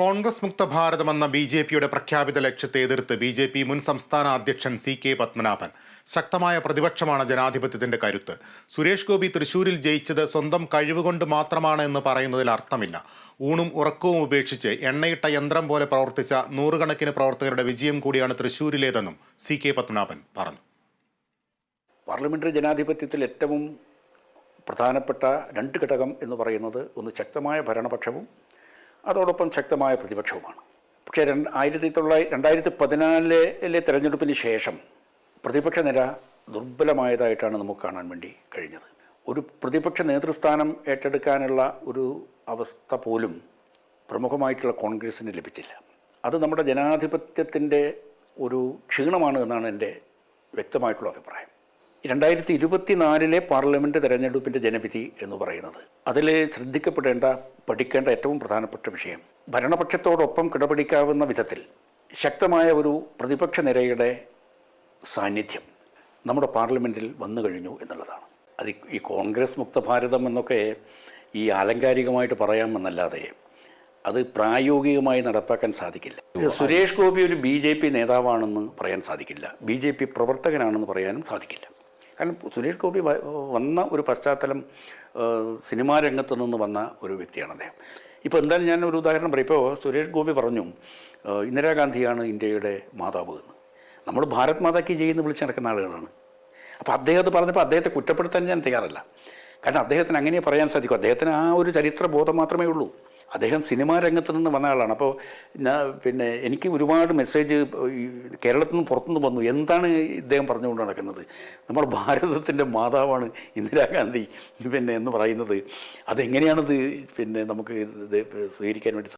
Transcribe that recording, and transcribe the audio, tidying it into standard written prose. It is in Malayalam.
കോൺഗ്രസ് മുക്ത ഭാരതമെന്ന ബി.ജെ.പിയുടെ പ്രഖ്യാപിത ലക്ഷ്യത്തെ എതിർത്ത് ബി.ജെ.പി മുൻ സംസ്ഥാന അധ്യക്ഷൻ സി.കെ. പത്മനാഭൻ. ശക്തമായ പ്രതിപക്ഷമാണ് ജനാധിപത്യത്തിന്റെ കരുത്ത്. സുരേഷ് ഗോപി തൃശൂരിൽ ജയിച്ചത് സ്വന്തം കഴിവുകൊണ്ട് മാത്രമാണ് എന്ന് പറയുന്നതിൽ അർത്ഥമില്ല. ഊണും ഉറക്കവും ഉപേക്ഷിച്ച് എണ്ണയിട്ട യന്ത്രം പോലെ പ്രവർത്തിച്ച നൂറുകണക്കിന് പ്രവർത്തകരുടെ വിജയം കൂടിയാണ് തൃശൂരിലേതെന്നും സി.കെ. പത്മനാഭൻ പറഞ്ഞു. പാർലമെന്ററി ജനാധിപത്യത്തിൽ ഏറ്റവും പ്രധാനപ്പെട്ട രണ്ട് ഘടകം എന്ന് പറയുന്നത് ഒന്ന് ശക്തമായ ഭരണപക്ഷവും അതോടൊപ്പം ശക്തമായ പ്രതിപക്ഷവുമാണ്. പക്ഷേ 2014 തെരഞ്ഞെടുപ്പിന് ശേഷം പ്രതിപക്ഷ നിര ദുർബലമായതായിട്ടാണ് നമുക്ക് കാണാൻ വേണ്ടി കഴിഞ്ഞത്. ഒരു പ്രതിപക്ഷ നേതൃസ്ഥാനം ഏറ്റെടുക്കാനുള്ള ഒരു അവസ്ഥ പോലും പ്രമുഖമായിട്ടുള്ള കോൺഗ്രസിന് ലഭിച്ചില്ല. അത് നമ്മുടെ ജനാധിപത്യത്തിൻ്റെ ഒരു ക്ഷീണമാണ് എന്നാണ് എൻ്റെ വ്യക്തമായിട്ടുള്ള അഭിപ്രായം. 2024 പാർലമെൻറ്റ് തെരഞ്ഞെടുപ്പിൻ്റെ ജനവിധി എന്ന് പറയുന്നത് അതിൽ ശ്രദ്ധിക്കപ്പെടേണ്ട പഠിക്കേണ്ട ഏറ്റവും പ്രധാനപ്പെട്ട വിഷയം ഭരണപക്ഷത്തോടൊപ്പം കിടപിടിക്കാവുന്ന വിധത്തിൽ ശക്തമായ ഒരു പ്രതിപക്ഷ നിരയുടെ സാന്നിധ്യം നമ്മുടെ പാർലമെൻറ്റിൽ വന്നു കഴിഞ്ഞു എന്നുള്ളതാണ്. അത് ഈ കോൺഗ്രസ് മുക്ത ഭാരതം എന്നൊക്കെ ഈ ആലങ്കാരികമായിട്ട് പറയാമെന്നല്ലാതെ അത് പ്രായോഗികമായി നടപ്പാക്കാൻ സാധിക്കില്ല. സുരേഷ് ഗോപി ഒരു BJP നേതാവാണെന്ന് പറയാൻ സാധിക്കില്ല, BJP പ്രവർത്തകനാണെന്ന് പറയാനും സാധിക്കില്ല. കാരണം സുരേഷ് ഗോപി വന്ന ഒരു പശ്ചാത്തലം സിനിമാ രംഗത്തു നിന്ന് വന്ന ഒരു വ്യക്തിയാണ് അദ്ദേഹം. ഇപ്പോൾ എന്തായാലും ഞാൻ ഒരു ഉദാഹരണം പറയും. ഇപ്പോൾ സുരേഷ് ഗോപി പറഞ്ഞു ഇന്ദിരാഗാന്ധിയാണ് ഇന്ത്യയുടെ മാതാവ് എന്ന്. നമ്മൾ ഭാരത് മാതാ കി ജയ് എന്ന് വിളിച്ച് നടക്കുന്ന ആളുകളാണ്. അപ്പോൾ അദ്ദേഹം അത് പറഞ്ഞപ്പോൾ അദ്ദേഹത്തെ കുറ്റപ്പെടുത്താൻ ഞാൻ തയ്യാറല്ല. കാരണം അദ്ദേഹത്തിന് അങ്ങനെ പറയാൻ സാധിക്കും. അദ്ദേഹത്തിന് ആ ഒരു ചരിത്ര ബോധം മാത്രമേ ഉള്ളൂ. അദ്ദേഹം സിനിമാ രംഗത്ത് നിന്ന് വന്ന ആളാണ്. അപ്പോൾ പിന്നെ എനിക്ക് ഒരുപാട് മെസ്സേജ് കേരളത്തിൽ നിന്ന് പുറത്തുനിന്ന് വന്നു. എന്താണ് ഇദ്ദേഹം പറഞ്ഞുകൊണ്ട് നടക്കുന്നത്? നമ്മൾ ഭാരതത്തിൻ്റെ മാതാവാണ് ഇന്ദിരാഗാന്ധി എന്ന് പറയുന്നത്. അതെങ്ങനെയാണത് നമുക്ക് ഇത് സ്വീകരിക്കാൻ വേണ്ടി